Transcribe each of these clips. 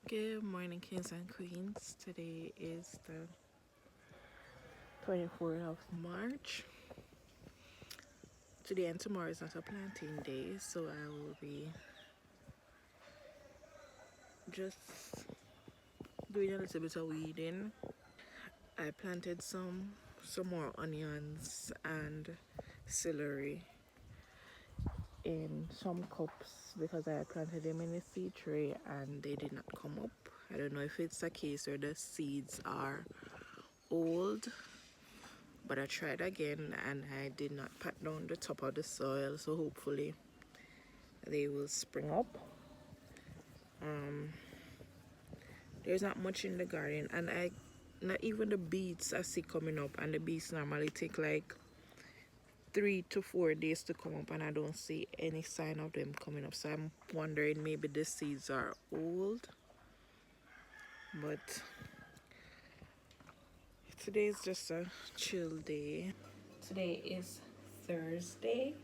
Good morning, kings and queens. Today is the 24th of March. Today and tomorrow is not a planting day, so I will be just doing a little bit of weeding. I planted some more onions and celery in some cups because I planted them in a seed tray and they did not come up. I don't know if it's a case where the seeds are old, but I tried again and I did not pat down the top of the soil, so hopefully they will spring up. There's not much in the garden, and I not even the beets I see coming up, and the beets normally take like 3 to 4 days to come up, and I don't see any sign of them coming up, so I'm wondering maybe the seeds are old. But today is just a chill day. Today is Thursday,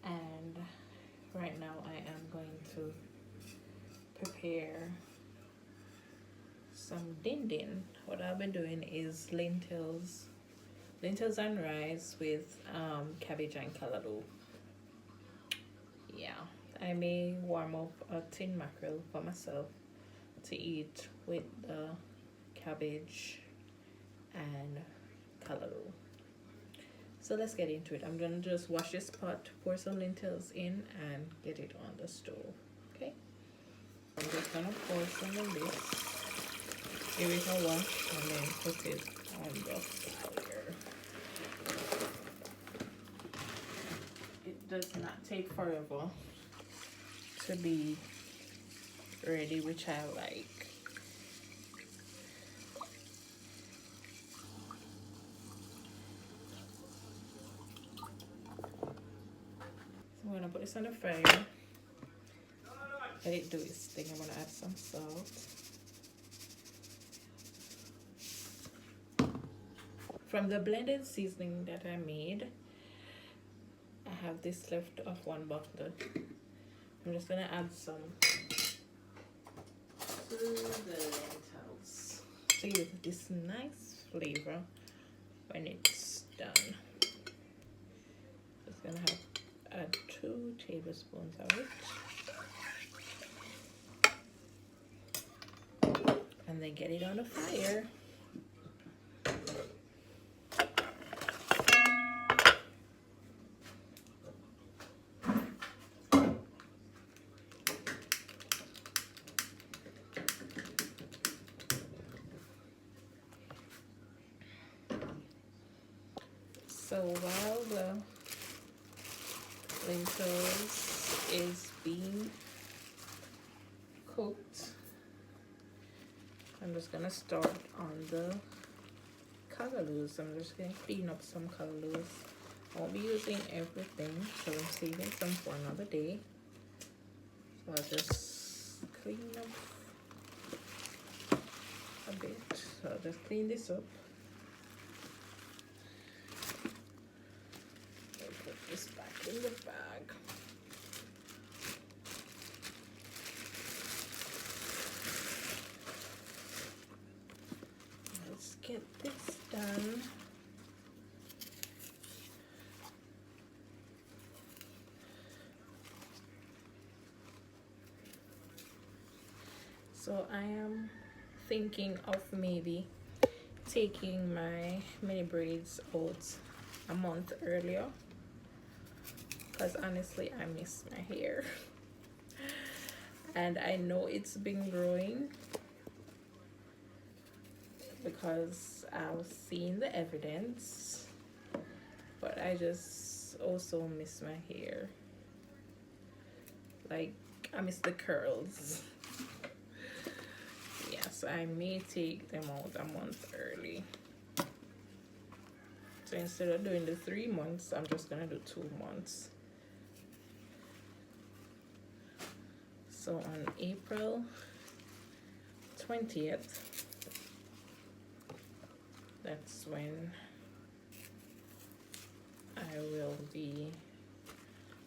and right now I am going to prepare some din din. What I've been doing is lentils and rice with cabbage and callaloo. Yeah, I may warm up a tin mackerel for myself to eat with the cabbage and callaloo. So let's get into it. I'm gonna just wash this pot, pour some lentils in, and get it on the stove. Okay, I'm just gonna pour some of this, give it a wash, and then put it on the fire. It does not take forever to be ready, which I like. So I'm gonna put this on the fire, let it do its thing. I'm gonna add some salt. From the blended seasoning that I made, I have this left of one bottle. I'm just gonna add some to the lentils to give it this nice flavor when it's done. Just gonna add 2 tablespoons of it, and then get it on the fire. So while the lentils is being cooked, I'm just gonna start on the callaloo. I'm just gonna clean up some callaloo. I won't be using everything, so I'm saving some for another day. So I'll just clean up a bit. So I'll just clean this up. Put this back in the bag. Let's get this done. So I am thinking of maybe taking my mini braids out a month earlier, because honestly I miss my hair and I know it's been growing because I've seen the evidence, but I just also miss my hair. Like, I miss the curls. Yes, I may take them out a month early. So instead of doing the 3 months, I'm just gonna do 2 months. So on April 20th, that's when I will be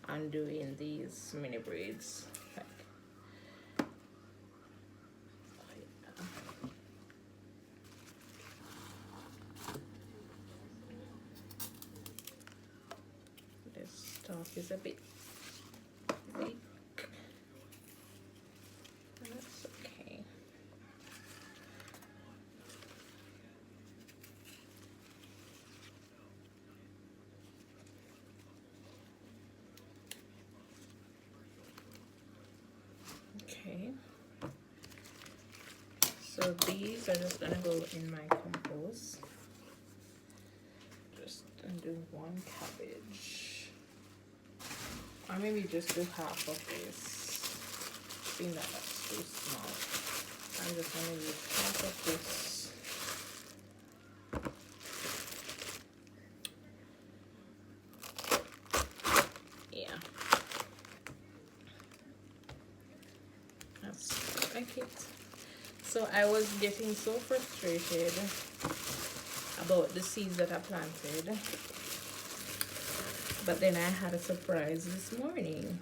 undoing these mini braids. is a bit thick. That's okay. Okay. So these are just gonna go in my compost. Just do one cabbage. Or maybe just do half of this. Seeing that that's too small. I'm just gonna use half of this. Yeah. That's like it. So I was getting so frustrated about the seeds that I planted. But then I had a surprise this morning.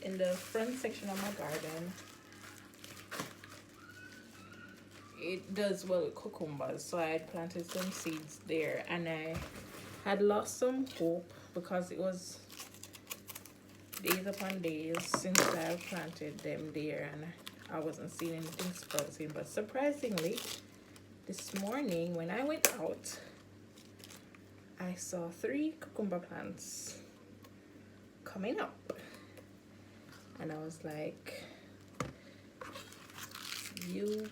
In the front section of my garden, it does well with cucumbers, so I had planted some seeds there, and I had lost some hope because it was days upon days since I planted them there, and I wasn't seeing anything sprouting. But surprisingly, this morning when I went out, I saw 3 cucumber plants coming up, and I was like, you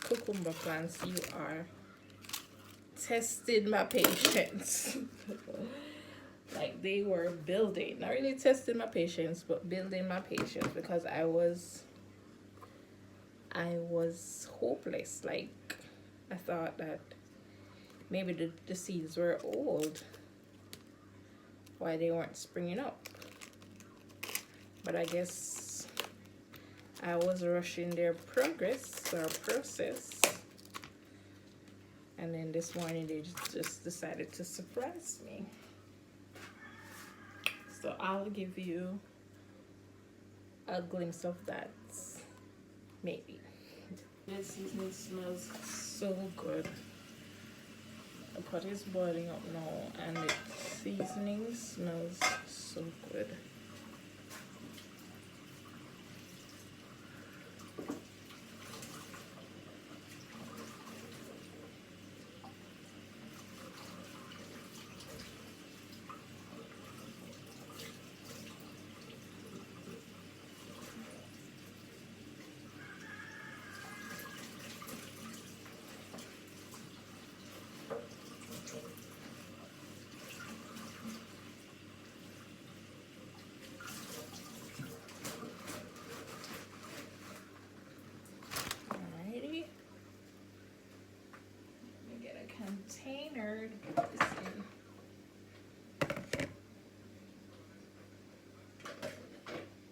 cucumber plants, you are testing my patience. Like, they were building, not really testing my patience, but building my patience, because I was hopeless. Like, I thought that maybe the seeds were old, why they weren't springing up. But I guess I was rushing their progress or process, and then this morning they just decided to surprise me. So I'll give you a glimpse of that, maybe. This seasoning smells so good. The pot is boiling up now, and the seasoning smells so good. Container to put this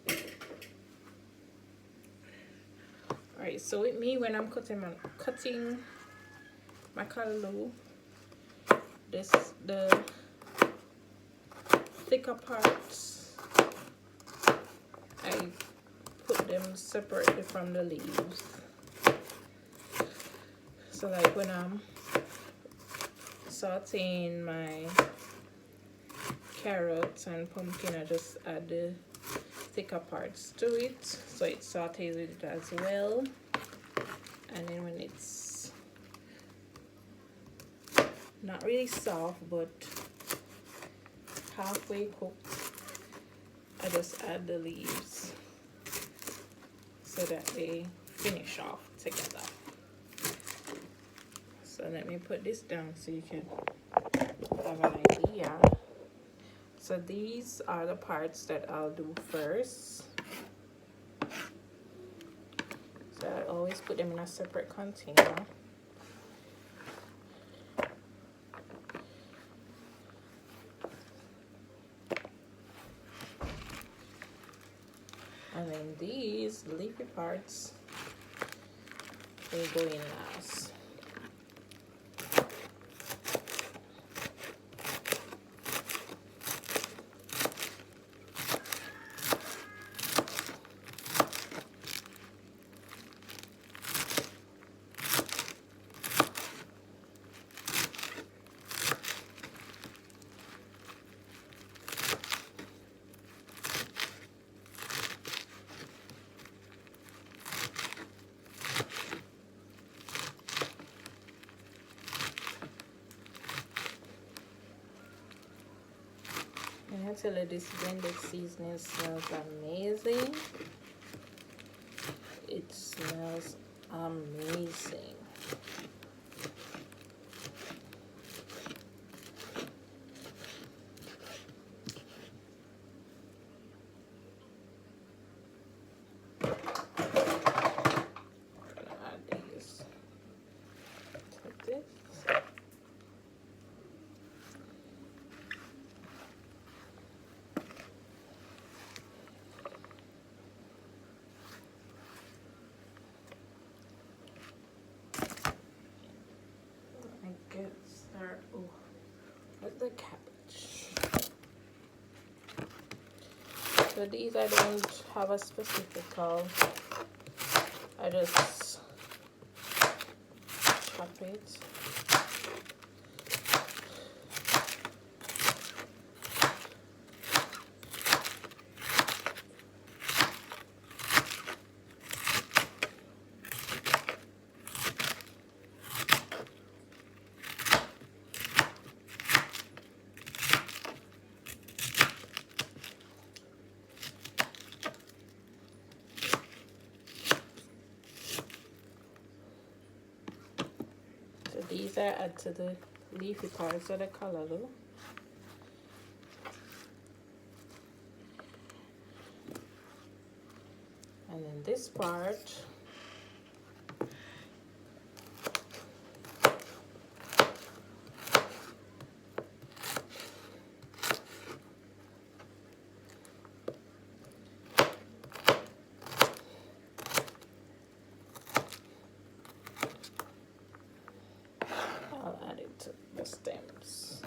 in. Alright, so with me, when I'm cutting my callaloo, the thicker parts, I put them separately from the leaves. So like when I'm sauteing my carrots and pumpkin, I just add the thicker parts to it, so it sautés with it as well. And then when it's not really soft but halfway cooked, I just add the leaves so that they finish off together. So let me put this down so you can have an idea. So these are the parts that I'll do first. So I always put them in a separate container. And then these leafy parts, they go in last. can tell you this blended seasoning smells amazing. It smells amazing. Start with the cabbage. So these I don't have a specific call. I just chop it. So these I add to the leafy parts of the callaloo. And then this part I'll add it to the stems.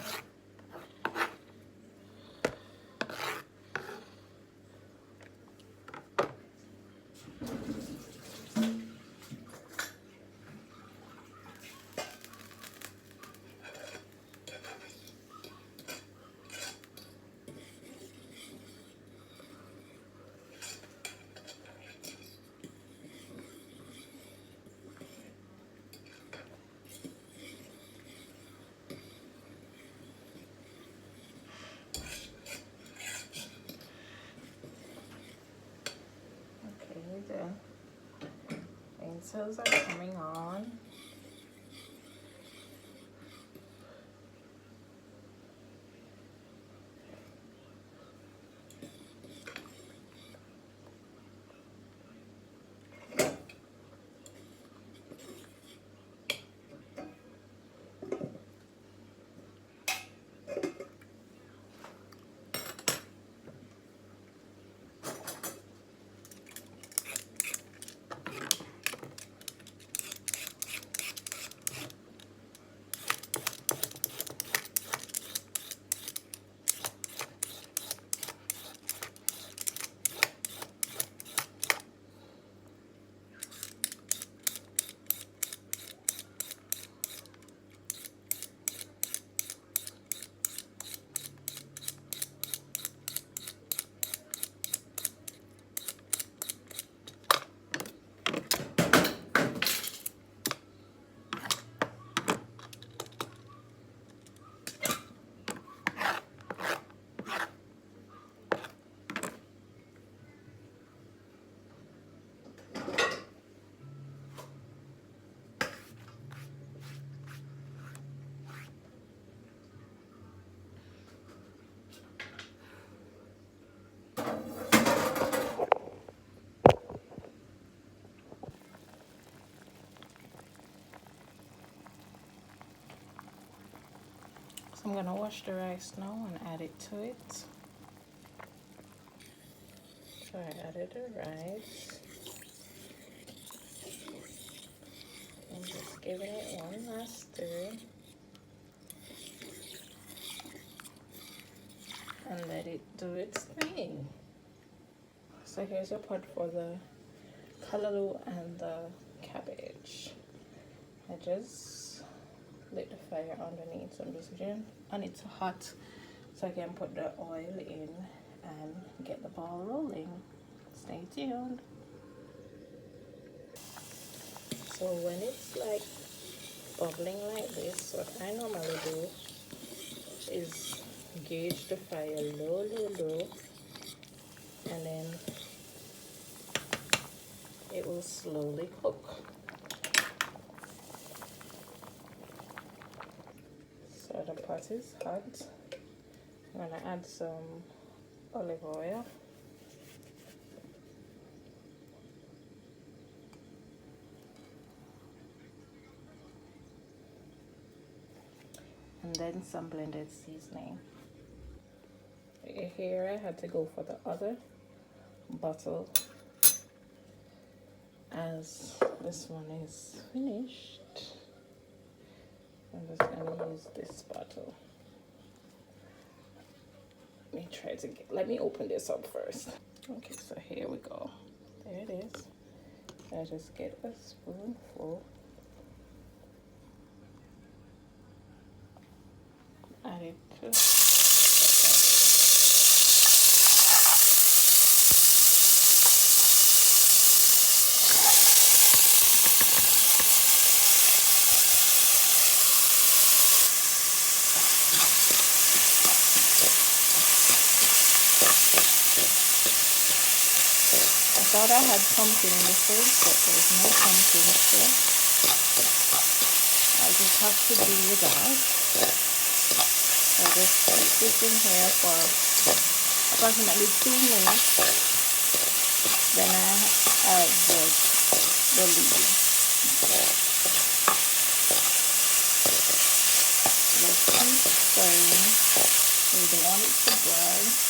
The lentils are coming on. So I'm gonna wash the rice now and add it to it. So I added the rice. I'm just giving it one last stir. And let it do its thing. So here's your pot for the callaloo and the cabbage. I just lit the fire underneath, so I'm just getting on it hot so I can put the oil in and get the ball rolling. Stay tuned. So when it's like bubbling like this, what I normally do is Gauge the fire low, low, low, and then it will slowly cook. So the pot is hot. I'm gonna add some olive oil. And then some blended seasoning. Here I had to go for the other bottle as this one is finished. I'm just gonna use this bottle. Let me open this up first. Okay, so here we go. There it is. I just get a spoonful. Add it to I thought I had pumpkin in the fridge, but there's no pumpkin, so I just have to do without. I just keep this in here for approximately 2 minutes. Then I add the leaves. Just keep stirring. We don't want it to dry.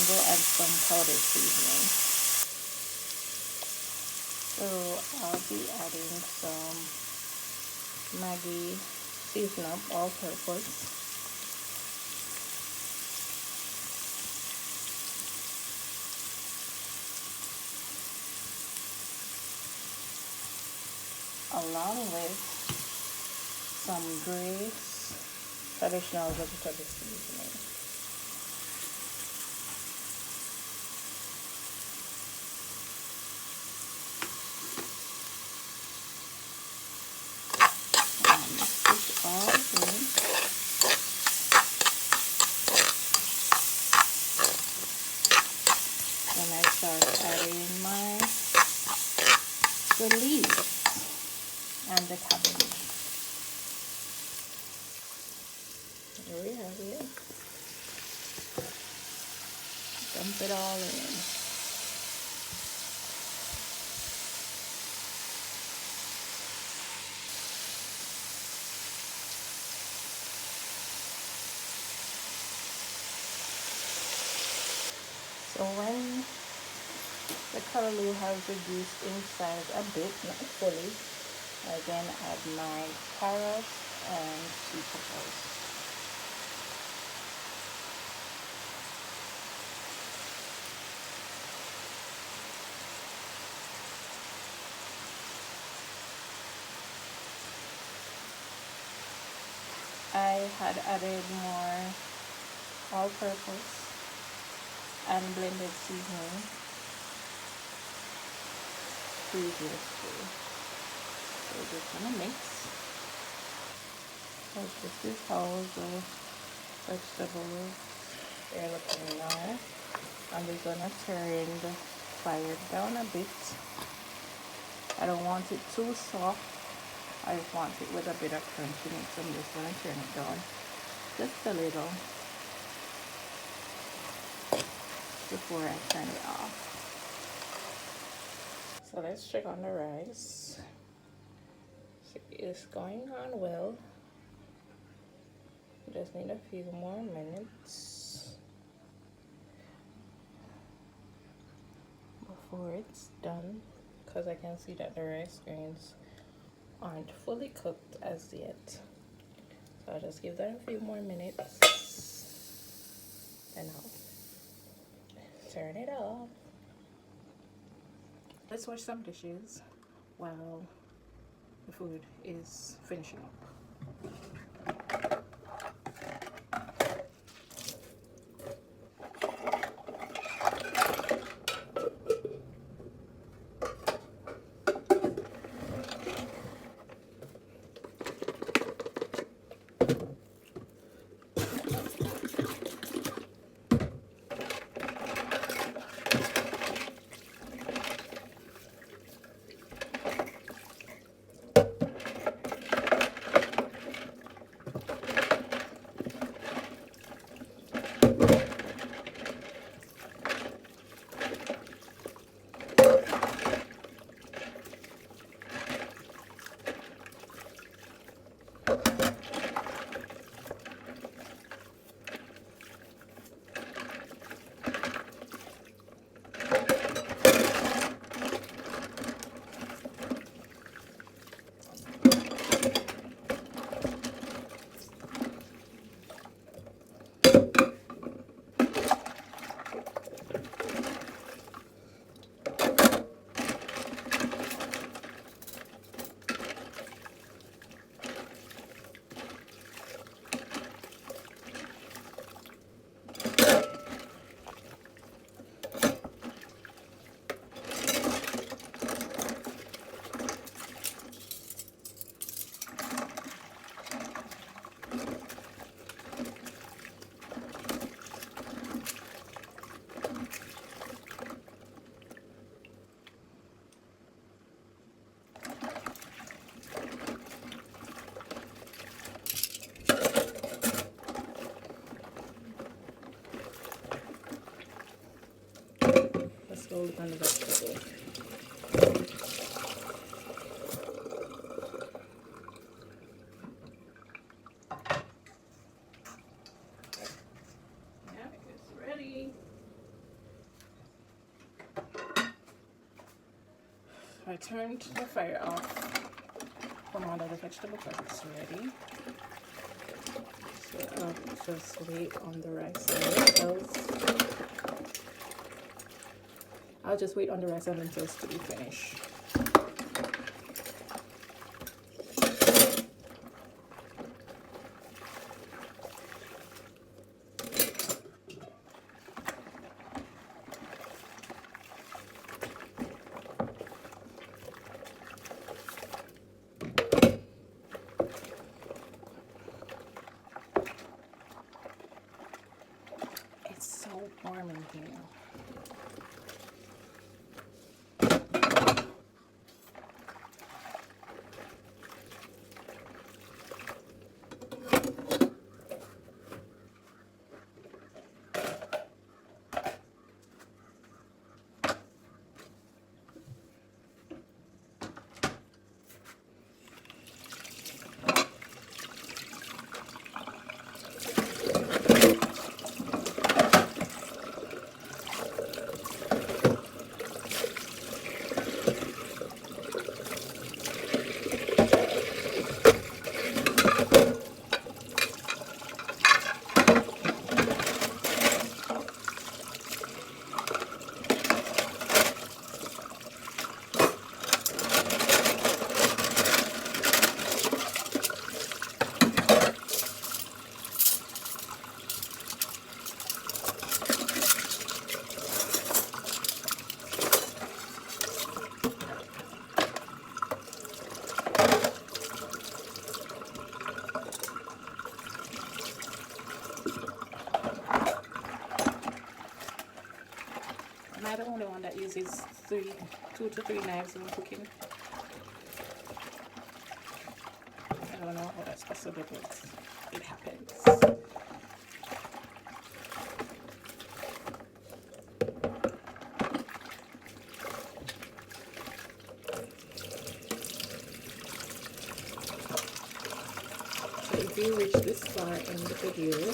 Go add some powdered seasoning. So I'll be adding some Maggi season up all purpose. Along with some Grace traditional vegetable seasoning. All in. Then I start adding the leaves and the cabbage. There we have it. Dump it all in. So when the callaloo has reduced in size a bit, not fully, I then add my carrots and sweet peppers. I had added more all-purpose and blended seasoning previously. So just gonna mix. So this is how the vegetables are looking now. I'm just gonna turn the fire down a bit. I don't want it too soft. I just want it with a bit of crunchiness. So I'm just gonna turn it down just a little before I turn it off. So let's check on the rice. It's going on well. Just need a few more minutes before it's done, because I can see that the rice grains aren't fully cooked as yet. So I'll just give that a few more minutes and I'll turn it off. Let's wash some dishes while the food is finishing up. Roll it on the vegetable. Yeah, it's ready. I turned the fire off from all of the vegetable because it's ready. So I'll just wait on the rice I'll just wait on the rice and lentils to be finished. It's so warm in here. Am I the only one that uses 2 to 3 knives when cooking? I don't know how that's possible, but it happens. So if you reach this far in the video,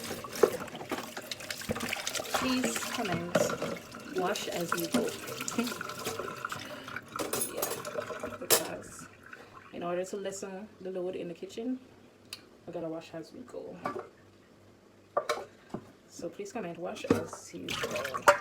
please comment, wash as you go. Yeah, because in order to lessen the load in the kitchen, we gotta wash as we go. So please comment, wash as you go.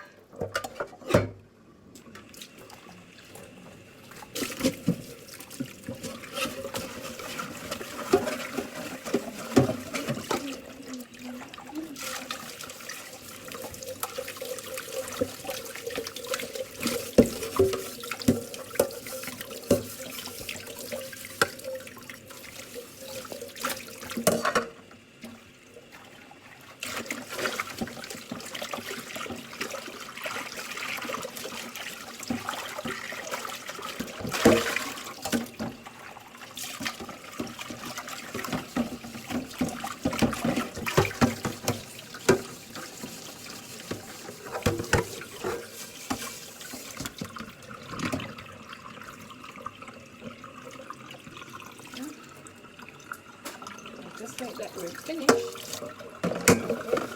Just like that, we're finished with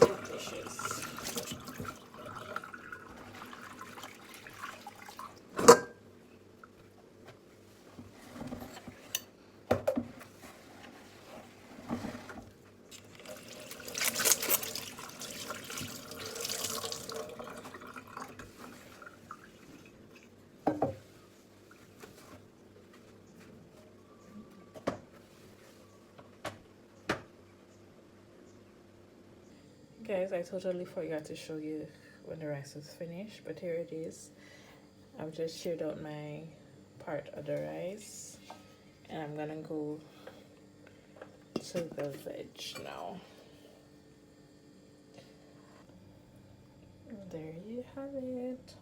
the dishes. Guys, I totally forgot to show you when the rice is finished, but here it is. I've just shared out my part of the rice, and I'm gonna go to the veg now. There you have it.